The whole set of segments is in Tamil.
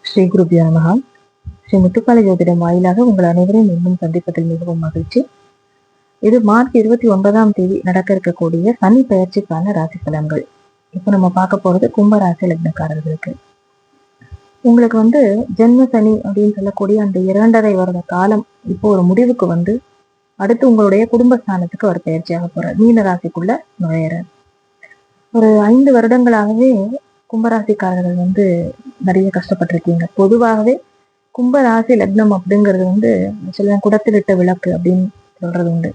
ஸ்ரீ குருபியா நமஹா. ஸ்ரீ முத்துக்காளி ஜோதிடம் வாயிலாக உங்கள் அனைவரையும் மீண்டும் சந்திப்பதில் மிகவும் மகிழ்ச்சி. இது மார்ச் 29ஆம் தேதி நடக்க இருக்கக்கூடிய சனி பெயர்ச்சிக்கான ராசி பலன்கள். இப்போ நம்ம பார்க்க போறது கும்பராசி லக்னக்காரர்களுக்கு. உங்களுக்கு ஜென்ம சனி அப்படின்னு சொல்லக்கூடிய அந்த 2.5 வருட காலம் இப்போ ஒரு முடிவுக்கு அடுத்து உங்களுடைய குடும்பஸ்தானத்துக்கு அவர் பெயர்ச்சியாக போறார். மீன ராசிக்குள்ள நுழையிறார். ஒரு 5 வருடங்களாகவே கும்பராசிக்காரர்கள் நிறைய கஷ்டப்பட்டிருக்கீங்க. பொதுவாகவே கும்பராசி லக்னம் அப்படிங்கிறது சில குடத்திலிட்ட விளக்கு அப்படின்னு சொல்றது உண்டு.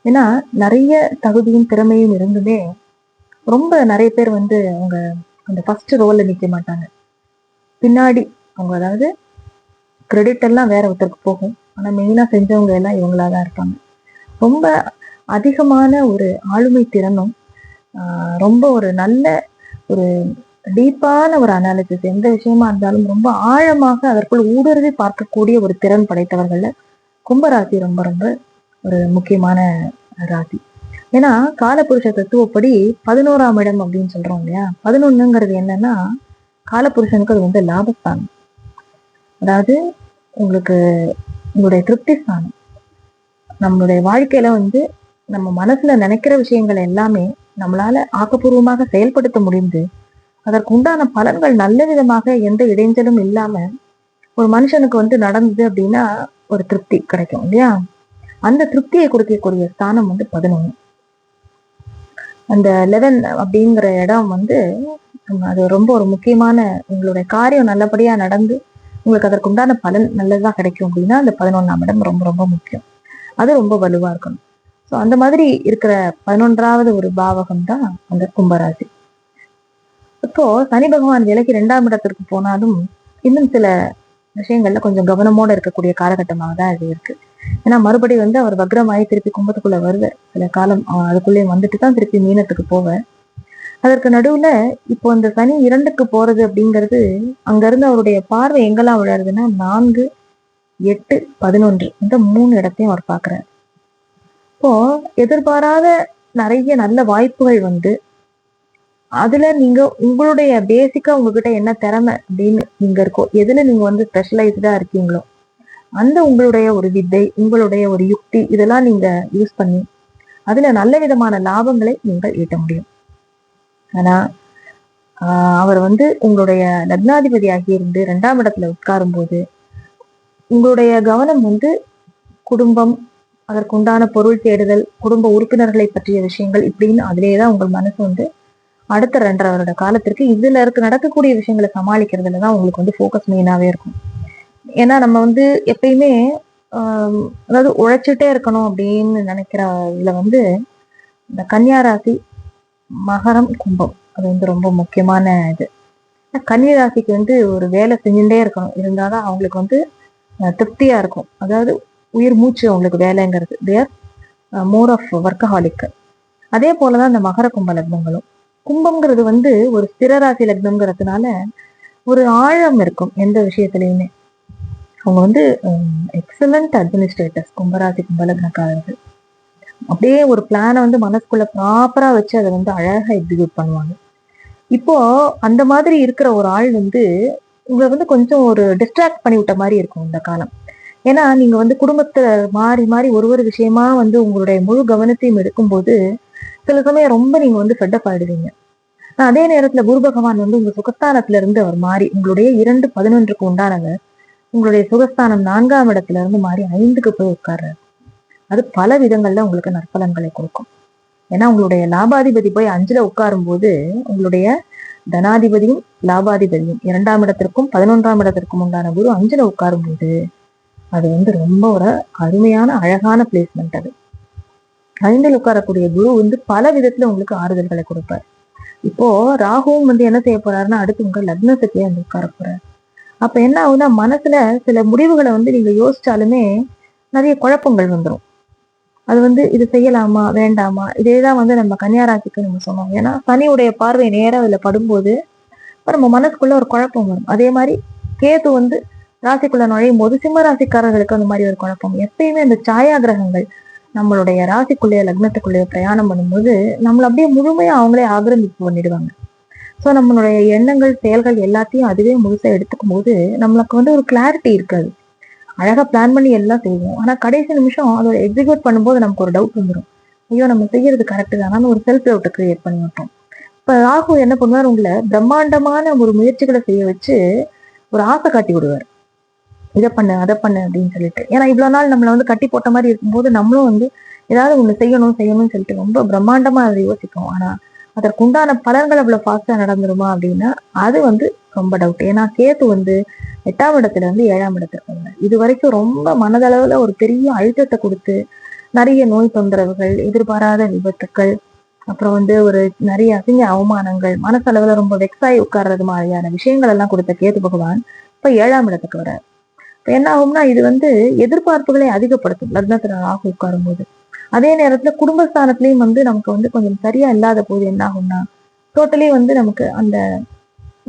ஏன்னா நிறைய தகுதியும் திறமையும் இருந்துமே ரொம்ப நிறைய பேர் அவங்க அந்த ஃபர்ஸ்ட் ரோல்ல நிக்க மாட்டாங்க. பின்னாடி அவங்க அதாவது கிரெடிட் எல்லாம் வேற ஒருத்தருக்கு போகும். ஆனா மெயினா செஞ்சவங்க எல்லாம் இவங்களாதான் இருப்பாங்க. ரொம்ப அதிகமான ஒரு ஆளுமை திறனும் ரொம்ப ஒரு நல்ல ஒரு டீப்பான ஒரு அனாலிசிஸ், எந்த விஷயமா இருந்தாலும் ரொம்ப ஆழமாக அதற்குள் ஊடுருவி பார்க்கக்கூடிய ஒரு திறன் படைத்தவர்கள்ல கும்பராசி ரொம்ப ரொம்ப ஒரு முக்கியமான ராசி. ஏன்னா காலபுருஷ தத்துவப்படி 11ஆம் இடம் அப்படின்னு சொல்றோம் இல்லையா. 11ங்கிறது என்னன்னா காலபுருஷனுக்கு அது லாபஸ்தானம். அதாவது உங்களுக்கு உங்களுடைய திருப்தி ஸ்தானம். நம்மளுடைய வாழ்க்கையில நம்ம மனசுல நினைக்கிற விஷயங்கள் எல்லாமே நம்மளால ஆக்கப்பூர்வமாக செயல்படுத்த முடிந்து அதற்கு உண்டான பலன்கள் நல்ல விதமாக எந்த இடைஞ்சலும் இல்லாம ஒரு மனுஷனுக்கு நடந்தது அப்படின்னா ஒரு திருப்தி கிடைக்கும் இல்லையா. அந்த திருப்தியை கொடுக்கக்கூடிய ஸ்தானம் 11. அந்த 11 அப்படிங்கிற இடம் அது ரொம்ப ஒரு முக்கியமான, உங்களுடைய காரியம் நல்லபடியா நடந்து உங்களுக்கு அதற்கு உண்டான பலன் நல்லதா கிடைக்கும் அப்படின்னா அந்த 11ஆம் இடம் ரொம்ப ரொம்ப முக்கியம். அது ரொம்ப வலுவா இருக்கணும். ஸோ அந்த மாதிரி இருக்கிற 11வது ஒரு பாவகம் தான் அந்த கும்பராசி. இப்போ சனி பகவான் விலகி 2ஆம் இடத்திற்கு போனாலும் இன்னும் சில விஷயங்கள்ல கொஞ்சம் கவனமோட இருக்கக்கூடிய காலகட்டமாக தான் இது இருக்கு. ஏன்னா மறுபடி அவர் வக்ரமாயி திருப்பி கும்பத்துக்குள்ள வருவார். சில காலம் அதுக்குள்ளே வந்துட்டு தான் திருப்பி மீனத்துக்கு போவார். அதற்கு நடுவுல இப்போ இந்த சனி 2க்கு போறது அப்படிங்கிறது அங்க இருந்து அவருடைய பார்வை எங்கெல்லாம் விழாருதுன்னா 4, 8, 11 இந்த 3 இடத்தையும் அவர் பாக்குறாரு. இப்போ எதிர்பாராத நிறைய நல்ல வாய்ப்புகள் அதுல நீங்க உங்களுடைய பேசிக்கா உங்ககிட்ட என்ன திறமை அப்படின்னு நீங்க இருக்கோ, எதுல நீங்க ஸ்பெஷலைஸ்டா இருக்கீங்களோ அந்த உங்களுடைய ஒரு வித்தை, உங்களுடைய ஒரு யுக்தி, இதெல்லாம் நீங்க யூஸ் பண்ணி அதுல நல்ல விதமான லாபங்களை நீங்கள் ஈட்ட முடியும். ஆனா அவர் உங்களுடைய லக்னாதிபதி ஆகியிருந்து 2ஆம் இடத்துல உட்காரும் போது உங்களுடைய கவனம் குடும்பம், அதற்குண்டான பொருள் தேடுதல், குடும்ப உறுப்பினர்களை பற்றிய விஷயங்கள் இப்படின்னு அதிலேயேதான் உங்கள் மனசு அடுத்த 2.5 வருட காலத்திற்கு இதுல நடக்கக்கூடிய விஷயங்களை சமாளிக்கிறதுலதான் உங்களுக்கு ஃபோக்கஸ் மெயினாவே இருக்கும். ஏன்னா நம்ம எப்பயுமே அதாவது உழைச்சிட்டே இருக்கணும் அப்படின்னு நினைக்கிற இதுல இந்த கன்னியா ராசி, மகரம், கும்பம் அது ரொம்ப முக்கியமான இது. கன்னியா ராசிக்கு ஒரு வேலை செஞ்சுட்டே இருக்கணும், இருந்தாதான் அவங்களுக்கு திருப்தியா இருக்கும். அதாவது உயிர் மூச்சு அவங்களுக்கு வேலைங்கிறது, தேர் மோர் ஆஃப் ஒர்க்கஹாலிக். அதே போலதான் இந்த மகர கும்ப லக்னங்களும். கும்பம்ங்கிறது ஒரு ஸ்திரராசி லக்னம்ங்கிறதுனால ஒரு ஆழம் இருக்கும் எந்த விஷயத்திலையுமே. அவங்க எக்ஸலண்ட் அட்மினிஸ்ட்ரேட்டர்ஸ் கும்பராசி கும்பலக்னக்காரர்கள். அப்படியே ஒரு பிளானை மனசுக்குள்ள ப்ராப்பரா வச்சு அதை அழகா எக்ஸிக்யூட் பண்ணுவாங்க. இப்போ அந்த மாதிரி இருக்கிற ஒரு ஆள் உங்களை கொஞ்சம் ஒரு டிஸ்ட்ராக்ட் பண்ணி விட்ட மாதிரி இருக்கும் இந்த காலம். ஏன்னா நீங்க குடும்பத்தை மாறி மாறி ஒரு விஷயமா உங்களுடைய முழு கவனத்தையும் எடுக்கும்போது சில சமயம் ரொம்ப நீங்க ஃபெட்டப் ஆயிடுவீங்க. அதே நேரத்துல குரு பகவான் உங்க சுகஸ்தானத்துல இருந்து அவர் மாறி உங்களுடைய 2-11க்கு உண்டானவர் உங்களுடைய சுகஸ்தானம் 4ஆம் இடத்துல இருந்து மாறி 5க்கு போய் உட்கார்றாரு. அது பல விதங்கள்ல உங்களுக்கு நற்பலன்களை கொடுக்கும். ஏன்னா உங்களுடைய லாபாதிபதி போய் 5ல உட்காரும் போது உங்களுடைய தனாதிபதியும் லாபாதிபதியும் 2ஆம் இடத்திற்கும் 11ஆம் இடத்திற்கும் உண்டான குரு 5ல உட்காரும் போது அது ரொம்ப ஒரு அருமையான அழகான பிளேஸ்மெண்ட். அது 5ல் உட்காரக்கூடிய குரு பல விதத்துல உங்களுக்கு ஆறுதல்களை கொடுப்பார். இப்போ ராகுவும் என்ன செய்ய போறாருன்னா அடுத்து உங்க லக்னத்துக்கே உட்கார போறாரு. அப்ப என்ன ஆகுதுன்னா மனசுல சில முடிவுகளை நீங்க யோசிச்சாலுமே நிறைய குழப்பங்கள் வந்துடும். அது இது செய்யலாமா வேண்டாமா, இதேதான் நம்ம கன்னியா ராசிக்கு நம்ம சொன்னோம். ஏன்னா சனியுடைய பார்வை நேரம் இதுல படும்போது நம்ம மனசுக்குள்ள ஒரு குழப்பம் வரும். அதே மாதிரி கேது ராசிக்குள்ள நுழையும் போது சிம்ம ராசிக்காரர்களுக்கு அந்த மாதிரி ஒரு குழப்பம். எப்பயுமே அந்த சாயா கிரகங்கள் நம்மளுடைய ராசிக்குள்ளேயோ லக்னத்துக்குள்ளேயோ பிரயாணம் பண்ணும்போது நம்மள அப்படியே முழுமையா அவங்களே ஆக்கிரமிப்பு பண்ணிடுவாங்க. ஸோ நம்மளுடைய எண்ணங்கள் செயல்கள் எல்லாத்தையும் அதுவே முழுசா எடுத்துக்கும் போது நம்மளுக்கு வந்து ஒரு கிளாரிட்டி இருக்காது. அழகா பிளான் பண்ணி எல்லாம் செய்வோம். ஆனா கடைசி நிமிஷம் அதை எக்ஸிக்யூட் பண்ணும்போது நமக்கு ஒரு டவுட் வந்துடும். ஐயோ நம்ம செய்யறது கரெக்ட் தானு ஒரு செல்ஃப் டவுட்டை கிரியேட் பண்ணி விட்டோம். இப்ப ராகு என்ன பண்ணுவார், உங்களை பிரம்மாண்டமான ஒரு முயற்சிகளை செய்ய வச்சு ஒரு ஆசை காட்டி விடுவார். இதை பண்ணு அதை பண்ணு அப்படின்னு சொல்லிட்டு. ஏன்னா இவ்வளவு நாள் நம்மளை வந்து கட்டி போட்ட மாதிரி இருக்கும்போது நம்மளும் வந்து ஏதாவது ஒண்ணு செய்யணும்னு சொல்லிட்டு ரொம்ப பிரம்மாண்டமா அதை யோசிக்கும். ஆனா அதற்குண்டான பலன்கள் அவ்வளவு ஃபாஸ்டா நடந்துருமா அப்படின்னா அது வந்து ரொம்ப டவுட். ஏன்னா கேத்து வந்து 8ஆம் இடத்துல இருந்து 7ஆம் இடத்துக்கு வந்தார். இது வரைக்கும் ரொம்ப மனதளவுல ஒரு பெரிய அழுத்தத்தை கொடுத்து நிறைய நோய் தொந்தரவுகள், எதிர்பாராத விபத்துக்கள், அப்புறம் வந்து ஒரு நிறைய அசிங்க அவமானங்கள், மனசளவுல ரொம்ப வெக்ஸாயி உட்கார்றது மாதிரியான விஷயங்கள் எல்லாம் கொடுத்த கேது பகவான் இப்ப 7ஆம் இடத்துக்கு வர்றார். இப்ப என்ன ஆகும்னா இது வந்து எதிர்பார்ப்புகளை அதிகப்படுத்தும் லக்னத்துல ராகு உட்காரும் போது. அதே நேரத்துல குடும்பஸ்தானத்திலயும் வந்து நமக்கு வந்து கொஞ்சம் சரியா இல்லாத போது என்ன ஆகும்னா டோட்டலி வந்து நமக்கு அந்த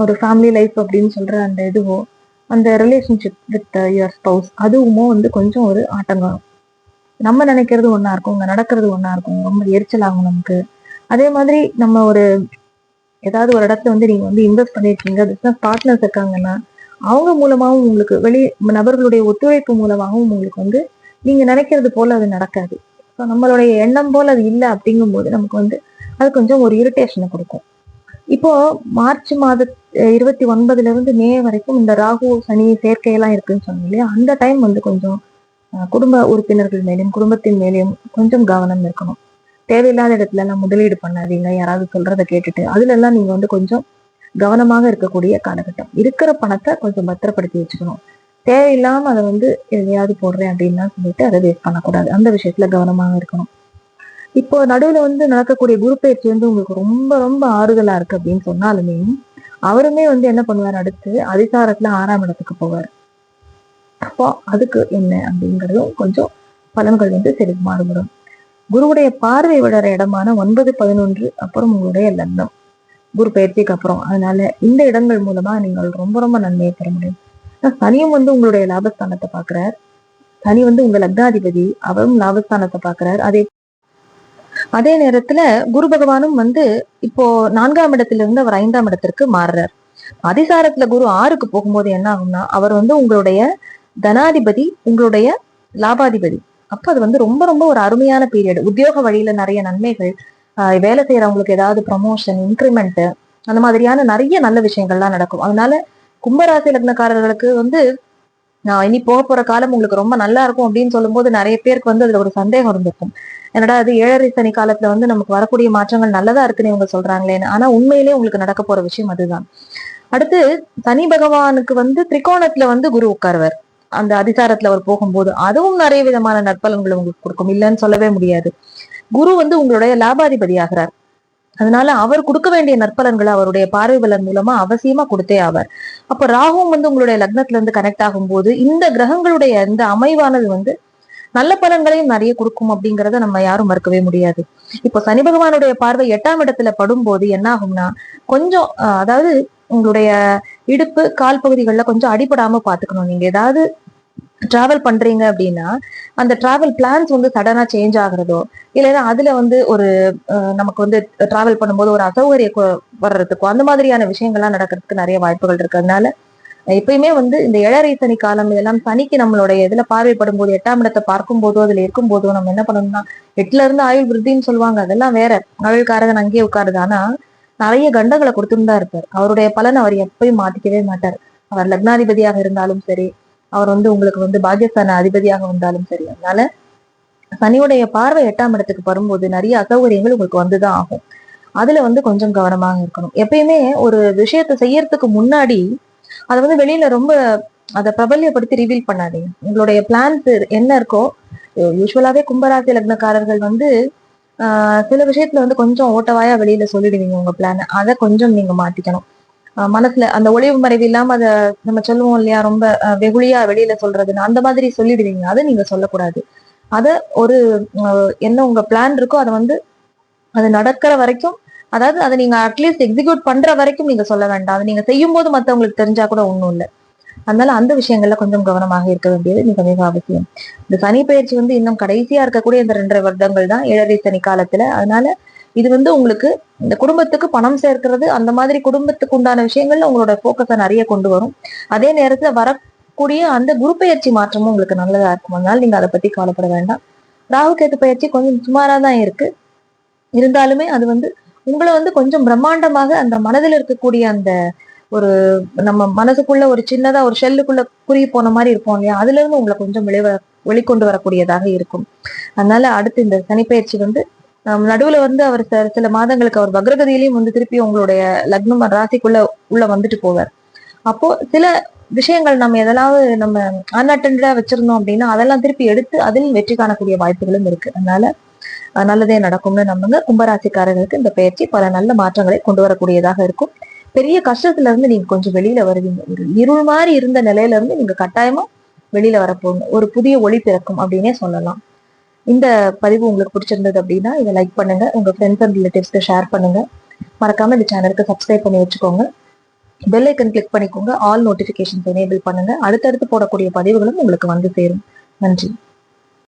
ஒரு ஃபேமிலி லைஃப் அப்படின்னு சொல்ற அந்த இதுவோ அந்த ரிலேஷன்ஷிப் வித் யுவர் ஸ்பவுஸ் அதுவுமோ வந்து கொஞ்சம் ஒரு ஆட்டங்கம். நம்ம நினைக்கிறது ஒண்ணா இருக்கும், இங்க நடக்கிறது ஒண்ணா இருக்கும், ரொம்ப எரிச்சல் ஆகும் நமக்கு. அதே மாதிரி நம்ம ஒரு ஏதாவது ஒரு இடத்துல வந்து நீங்க வந்து இன்வெஸ்ட் பண்ணிருக்கீங்க, பிசினஸ் பார்ட்னர்ஸ் இருக்காங்கன்னா அவங்க மூலமாகவும் உங்களுக்கு வெளி நபர்களுடைய ஒத்துழைப்பு மூலமாகவும் உங்களுக்கு வந்து நீங்க நினைக்கிறது போல அது நடக்காது. ஸோ நம்மளுடைய எண்ணம் போல அது இல்லை அப்படிங்கும்போது நமக்கு வந்து அது கொஞ்சம் ஒரு இரிட்டேஷனை கொடுக்கும். இப்போ மார்ச் மாத 29 இருந்து மே வரைக்கும் இந்த ராகு சனி சேர்க்கையெல்லாம் இருக்குன்னு சொன்னோம் இல்லையா, அந்த டைம் வந்து கொஞ்சம் குடும்ப உறுப்பினர்கள் மேலேயும் குடும்பத்தின் மேலேயும் கொஞ்சம் கவனம் இருக்கணும். தேவையில்லாத இடத்துல எல்லாம் முதலீடு பண்ணாதீங்க. யாராவது சொல்றதை கேட்டுட்டு அதுல எல்லாம் நீங்க வந்து கொஞ்சம் கவனமாக இருக்கக்கூடிய காலகட்டம். இருக்கிற பணத்தை கொஞ்சம் பத்திரப்படுத்தி வச்சுக்கணும். தேவையில்லாம அதை வந்து எதையாவது போடுறேன் அப்படின்னா சொல்லிட்டு அதை வேஸ்ட் பண்ணக்கூடாது. அந்த விஷயத்துல கவனமாக இருக்கணும். இப்போ நடுவுல வந்து நடக்கக்கூடிய குரு பயிற்சி வந்து உங்களுக்கு ரொம்ப ரொம்ப ஆறுதலா இருக்கு அப்படின்னு சொன்னாலுமே அவருமே வந்து என்ன பண்ணுவார், அடுத்து அதிசாரத்துல 6ஆம் இடத்துக்கு போவார். அப்போ அதுக்கு என்ன அப்படிங்கிறதும் கொஞ்சம் பலன்கள் வந்து சிறிது மாறுபடும். குருவுடைய பார்வை விடுற இடமான 9, 11 அப்புறம் உங்களுடைய லக்னம் குரு பயிற்சிக்கு அப்புறம். அதனால இந்த இடங்கள் மூலமா நீங்கள் ரொம்ப ரொம்ப நன்மையை பெற முடியும். சனியும் வந்து உங்களுடைய லாபஸ்தானத்தை பாக்குறார். சனி வந்து உங்க லக்னாதிபதி, அவரும் லாபஸ்தானத்தை பாக்குறார். அதே நேரத்துல குரு பகவானும் வந்து இப்போ 4ஆம் இடத்துல இருந்து அவர் 5ஆம் இடத்திற்கு மாறுறார். அதிசாரத்துல குரு 6க்கு போகும்போது என்ன ஆகும்னா அவர் வந்து உங்களுடைய தனாதிபதி, உங்களுடைய லாபாதிபதி. அப்ப அது வந்து ரொம்ப ரொம்ப ஒரு அருமையான பீரியட். உத்தியோக வழியில நிறைய நன்மைகள், வேலை செய்யறவங்களுக்கு ஏதாவது ப்ரமோஷன், இன்க்ரிமெண்ட், அந்த மாதிரியான நிறைய நல்ல விஷயங்கள்லாம் நடக்கும். அதனால கும்பராசி லக்னக்காரர்களுக்கு வந்து நான் இனி போக போற காலம் உங்களுக்கு ரொம்ப நல்லா இருக்கும் அப்படின்னு சொல்லும் போது நிறைய பேருக்கு வந்து அதுல ஒரு சந்தேகம் இருந்திருக்கும். என்னடா அது 7.5 சனி காலத்துல வந்து நமக்கு வரக்கூடிய மாற்றங்கள் நல்லதா இருக்குன்னு இவங்க சொல்றாங்களேன்னு. ஆனா உண்மையிலேயே உங்களுக்கு நடக்க போற விஷயம் அதுதான். அடுத்து சனி பகவானுக்கு வந்து திரிகோணத்துல வந்து குரு உட்காருவார். அந்த அதிசாரத்துல அவர் போகும்போது அதுவும் நிறைய விதமான நற்பலன்களை உங்களுக்கு கொடுக்கும், இல்லைன்னு சொல்லவே முடியாது. குரு வந்து உங்களுடைய லாபாதிபதி ஆகிறார். அதனால அவர் கொடுக்க வேண்டிய நற்பலன்களை அவருடைய பார்வை பலன் மூலமா அவசியமா கொடுத்தே ஆவார். அப்ப ராகுவும் வந்து உங்களுடைய லக்னத்துல இருந்து கனெக்ட் ஆகும் போது இந்த கிரகங்களுடைய இந்த அமைவானது வந்து நல்ல பலன்களையும் நிறைய கொடுக்கும் அப்படிங்கிறத நம்ம யாரும் மறுக்கவே முடியாது. இப்போ சனி பகவானுடைய பார்வை 8ஆம் இடத்துல படும்போது என்ன ஆகும்னா கொஞ்சம் அதாவது உங்களுடைய இடுப்பு கால் பகுதிகளில் கொஞ்சம் அடிபடாம பாத்துக்கணும். நீங்க ஏதாவது டிராவல் பண்றீங்க அப்படின்னா அந்த டிராவல் பிளான்ஸ் வந்து சடனா சேஞ்ச் ஆகுறதோ இல்லைன்னா அதுல வந்து ஒரு நமக்கு வந்து டிராவல் பண்ணும்போது ஒரு அசௌகரியம் வர்றதுக்கோ அந்த மாதிரியான விஷயங்கள்லாம் நடக்கிறதுக்கு நிறைய வாய்ப்புகள் இருக்கு. அதனால எப்பயுமே வந்து இந்த 7.5 சனி காலம் இதெல்லாம் சனிக்கு நம்மளுடைய இதுல பார்வைப்படும் போது 8ஆம் இடத்தை பார்க்கும் போதோ அதுல இருக்கும் போதோ நம்ம என்ன பண்ணணும்னா 8ல இருந்து ஆயுள் விருத்தின்னு சொல்லுவாங்க, அதெல்லாம் வேற. ஆயுள்காரகன் அங்கேயே உட்காருது. ஆனா நிறைய கண்டங்களை கொடுத்துன்னு தான் இருப்பார். அவருடைய பலன் அவர் எப்பயும் மாத்திக்கவே மாட்டார். அவர் லக்னாதிபதியாக இருந்தாலும் சரி, அவர் வந்து உங்களுக்கு வந்து பாகியஸ்தான அதிபதியாக வந்தாலும் சரி. அதனால சனியுடைய பார்வை 8ஆம் இடத்துக்கு வரும்போது நிறைய அசௌகரியங்கள் உங்களுக்கு வந்துதான் ஆகும். அதுல வந்து கொஞ்சம் கவனமாக இருக்கணும். எப்பயுமே ஒரு விஷயத்த செய்யறதுக்கு முன்னாடி அதை வந்து வெளியில ரொம்ப அதை பிரபல்யப்படுத்தி ரிவீல் பண்ணாதீங்க. உங்களுடைய பிளான்ஸ் என்ன இருக்கோ, யூஸ்வலாவே கும்பராசி லக்னக்காரர்கள் வந்து சில விஷயத்துல வந்து கொஞ்சம் ஓட்டவாயா வெளியில சொல்லிடுவீங்க உங்க பிளான. அதை கொஞ்சம் நீங்க மாத்திக்கணும். மனசுல அந்த ஒளிவு மறைவு இல்லாம அதை நம்ம சொல்லுவோம் இல்லையா, ரொம்ப வெகுளியா வெளியில சொல்றதுன்னு அந்த மாதிரி சொல்லிடுவீங்க. அதை நீங்க சொல்லக்கூடாது. அத ஒரு என்ன உங்க பிளான் இருக்கோ அதை வந்து அது நடக்கிற வரைக்கும், அதாவது அதை நீங்க அட்லீஸ்ட் எக்ஸிக்யூட் பண்ற வரைக்கும் நீங்க சொல்ல வேண்டாம். அதை நீங்க செய்யும் போது மத்தவங்களுக்கு தெரிஞ்சா கூட ஒண்ணும் இல்லை. அதனால அந்த விஷயங்கள்ல கொஞ்சம் கவனமாக இருக்க வேண்டியது மிக மிக அவசியம். இந்த சனி பயிற்சி வந்து இன்னும் கடைசியா இருக்கக்கூடிய இந்த 2.5 வருடங்கள் தான் 7.5 சனி காலத்துல. அதனால இது வந்து உங்களுக்கு இந்த குடும்பத்துக்கு பணம் சேர்க்கிறது, அந்த மாதிரி குடும்பத்துக்கு உண்டான விஷயங்கள்ல உங்களோட போக்கஸை நிறைய கொண்டு வரும். அதே நேரத்துல வரக்கூடிய அந்த குரு பெயர்ச்சி மாற்றமும் உங்களுக்கு நல்லதா இருக்கும். அதனால நீங்க அதை பத்தி கவலைப்பட வேண்டாம். ராகு கேது பயிற்சி கொஞ்சம் சுமாரா தான் இருக்கு. இருந்தாலுமே அது வந்து உங்களை வந்து கொஞ்சம் பிரம்மாண்டமாக அந்த மனதில் இருக்கக்கூடிய அந்த ஒரு நம்ம மனசுக்குள்ள ஒரு சின்னதா ஒரு ஷெல்லுக்குள்ள குறுகி போன மாதிரி இருப்போம் இல்லையா, அதுல இருந்து உங்களை கொஞ்சம் வெளிக்கொண்டு வரக்கூடியதாக இருக்கும். அதனால அடுத்து இந்த சனிப்பெயர்ச்சி வந்து நடுவுல வந்து அவர் சில மாதங்களுக்கு அவர் வக்ரகதியிலையும் வந்து திருப்பி உங்களுடைய லக்னம் ராசிக்குள்ள உள்ள வந்துட்டு போவார். அப்போ சில விஷயங்கள் நம்ம எதெல்லாம் நம்ம அன்அட்டெண்டா வச்சிருந்தோம் அப்படின்னா அதெல்லாம் திருப்பி எடுத்து அதில் வெற்றி காணக்கூடிய வாய்ப்புகளும் இருக்கு. அதனால நல்லதே நடக்கும்னு நம்புங்க. கும்பராசிக்காரர்களுக்கு இந்த பயிற்சி பல நல்ல மாற்றங்களை கொண்டு வரக்கூடியதாக இருக்கும். பெரிய கஷ்டத்துல இருந்து நீங்க கொஞ்சம் வெளியில வருவீங்க. ஒரு இருள் மாதிரி இருந்த நிலையில இருந்து நீங்க கட்டாயமா வெளியில வரப்போங்க. ஒரு புதிய ஒளி பிறக்கும் அப்படின்னே சொல்லலாம். இந்த பதிவு உங்களுக்கு பிடிச்சிருந்தது அப்படின்னா இதை லைக் பண்ணுங்க, உங்க ஃப்ரெண்ட்ஸ் அண்ட் ரிலேட்டிவ்ஸ்க்கு ஷேர் பண்ணுங்க. மறக்காம இந்த சேனலுக்கு சப்ஸ்கிரைப் பண்ணி வச்சுக்கோங்க. பெல் ஐக்கன் கிளிக் பண்ணிக்கோங்க. ஆல் நோட்டிபிகேஷன்ஸ் எனேபிள் பண்ணுங்க. அடுத்தடுத்து போடக்கூடிய பதிவுகளும் உங்களுக்கு வந்து சேரும். நன்றி.